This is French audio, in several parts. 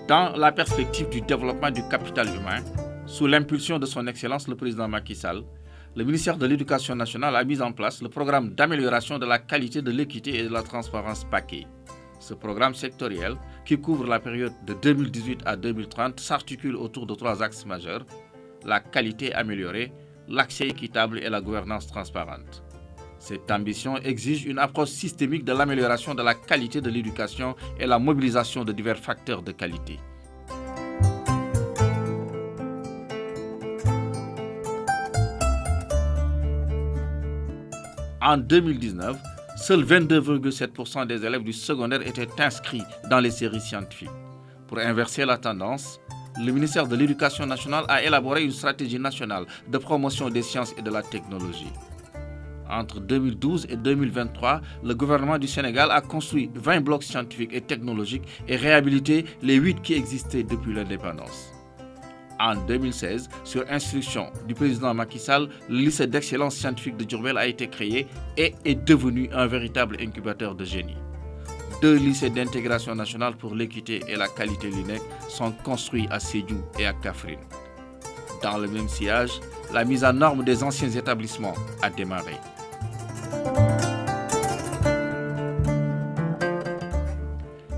Dans la perspective du développement du capital humain, sous l'impulsion de son Excellence le président Macky Sall, le ministère de l'Éducation nationale a mis en place le programme d'amélioration de la qualité, de l'équité et de la transparence PAQUet. Ce programme sectoriel, qui couvre la période de 2018 à 2030, s'articule autour de 3 axes majeurs: la qualité améliorée, l'accès équitable et la gouvernance transparente. Cette ambition exige une approche systémique de l'amélioration de la qualité de l'éducation et la mobilisation de divers facteurs de qualité. En 2019, seuls 22,7% des élèves du secondaire étaient inscrits dans les séries scientifiques. Pour inverser la tendance, le ministère de l'Éducation nationale a élaboré une stratégie nationale de promotion des sciences et de la technologie. Entre 2012 et 2023, le gouvernement du Sénégal a construit 20 blocs scientifiques et technologiques et réhabilité les 8 qui existaient depuis l'indépendance. En 2016, sur instruction du président Macky Sall, le lycée d'excellence scientifique de Diourbel a été créé et est devenu un véritable incubateur de génie. 2 lycées d'intégration nationale pour l'équité et la qualité l'INEC sont construits à Sédhiou et à Kaffrine. Dans le même sillage, la mise en norme des anciens établissements a démarré.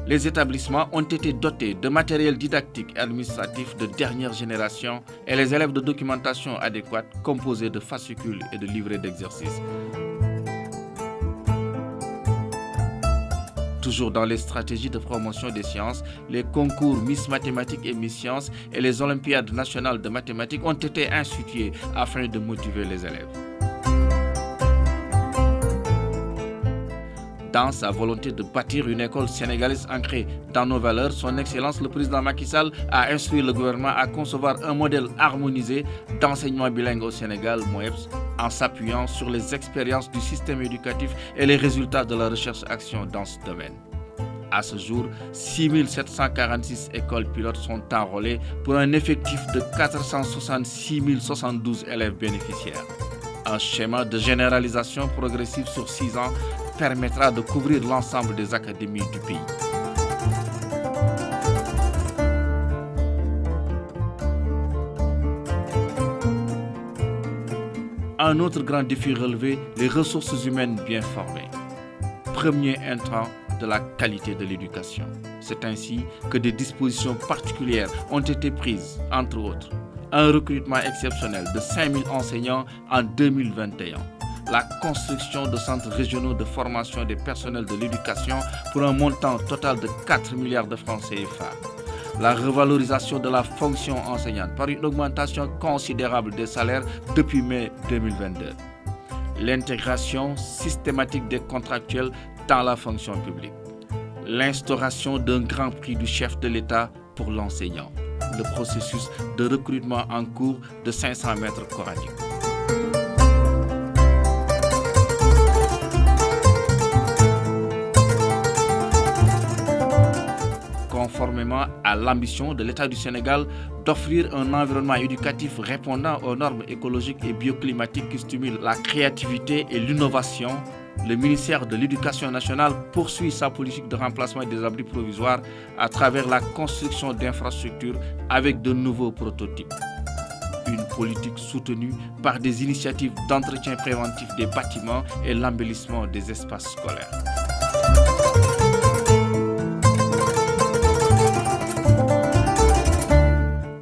Les établissements ont été dotés de matériel didactique et administratif de dernière génération et les élèves de documentation adéquate composée de fascicules et de livrets d'exercices. Toujours dans les stratégies de promotion des sciences, les concours Miss Mathématiques et Miss Sciences et les Olympiades nationales de mathématiques ont été institués afin de motiver les élèves. Dans sa volonté de bâtir une école sénégalaise ancrée dans nos valeurs, son Excellence le président Macky Sall a instruit le gouvernement à concevoir un modèle harmonisé d'enseignement bilingue au Sénégal, MOEPS, en s'appuyant sur les expériences du système éducatif et les résultats de la recherche-action dans ce domaine. À ce jour, 6 746 écoles pilotes sont enrôlées pour un effectif de 466 072 élèves bénéficiaires. Un schéma de généralisation progressive sur 6 ans permettra de couvrir l'ensemble des académies du pays. Un autre grand défi relevé, les ressources humaines bien formées. Premier intrant de la qualité de l'éducation. C'est ainsi que des dispositions particulières ont été prises, entre autres. Un recrutement exceptionnel de 5 000 enseignants en 2021. La construction de centres régionaux de formation des personnels de l'éducation pour un montant total de 4 milliards de francs CFA. La revalorisation de la fonction enseignante par une augmentation considérable des salaires depuis mai 2022. L'intégration systématique des contractuels dans la fonction publique. L'instauration d'un grand prix du chef de l'État pour l'enseignant. Le processus de recrutement en cours de 500 maîtres coraniques. Conformément à l'ambition de l'État du Sénégal d'offrir un environnement éducatif répondant aux normes écologiques et bioclimatiques qui stimulent la créativité et l'innovation, le ministère de l'Éducation nationale poursuit sa politique de remplacement des abris provisoires à travers la construction d'infrastructures avec de nouveaux prototypes. Une politique soutenue par des initiatives d'entretien préventif des bâtiments et l'embellissement des espaces scolaires.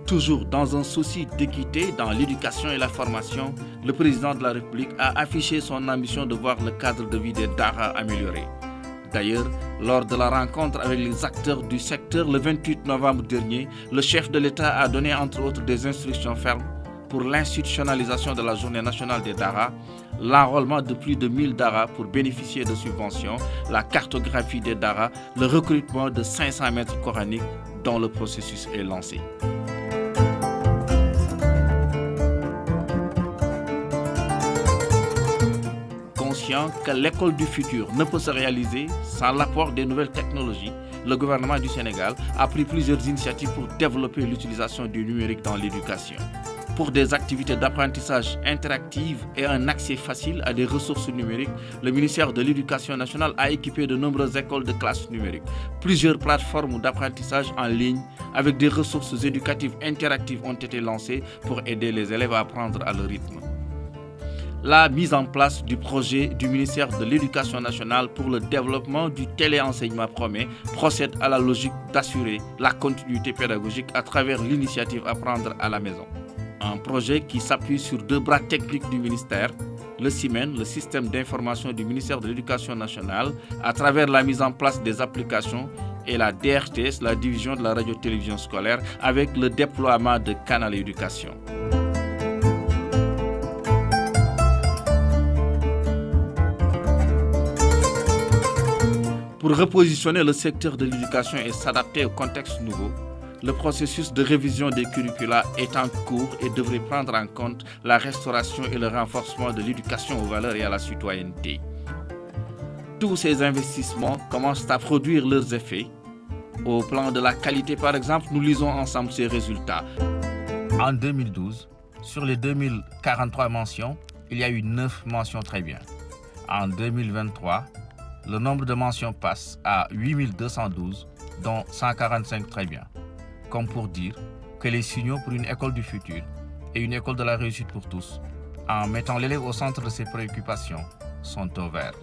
Toujours dans un souci d'équité dans l'éducation et la formation, le président de la République a affiché son ambition de voir le cadre de vie des Dara amélioré. D'ailleurs, lors de la rencontre avec les acteurs du secteur le 28 novembre dernier, le chef de l'État a donné entre autres des instructions fermes pour l'institutionnalisation de la Journée nationale des Dara, l'enrôlement de plus de 1000 Dara pour bénéficier de subventions, la cartographie des Dara, le recrutement de 500 maîtres coraniques dont le processus est lancé. Conscient que l'école du futur ne peut se réaliser sans l'apport des nouvelles technologies, le gouvernement du Sénégal a pris plusieurs initiatives pour développer l'utilisation du numérique dans l'éducation. Pour des activités d'apprentissage interactives et un accès facile à des ressources numériques, le ministère de l'Éducation nationale a équipé de nombreuses écoles de classe numérique. Plusieurs plateformes d'apprentissage en ligne avec des ressources éducatives interactives ont été lancées pour aider les élèves à apprendre à leur rythme. La mise en place du projet du ministère de l'Éducation nationale pour le développement du téléenseignement promet procède à la logique d'assurer la continuité pédagogique à travers l'initiative Apprendre à la maison. Un projet qui s'appuie sur deux bras techniques du ministère, le SIMEN, le système d'information du ministère de l'Éducation nationale, à travers la mise en place des applications, et la DRTS, la division de la radio-télévision scolaire, avec le déploiement de Canal Éducation. Pour repositionner le secteur de l'éducation et s'adapter au contexte nouveau, le processus de révision des curricula est en cours et devrait prendre en compte la restauration et le renforcement de l'éducation aux valeurs et à la citoyenneté. Tous ces investissements commencent à produire leurs effets. Au plan de la qualité, par exemple, nous lisons ensemble ces résultats. En 2012, sur les 2043 mentions, il y a eu 9 mentions très bien. En 2023, le nombre de mentions passe à 8212, dont 145 très bien. Comme pour dire que les signaux pour une école du futur et une école de la réussite pour tous, en mettant l'élève au centre de ses préoccupations, sont au vert.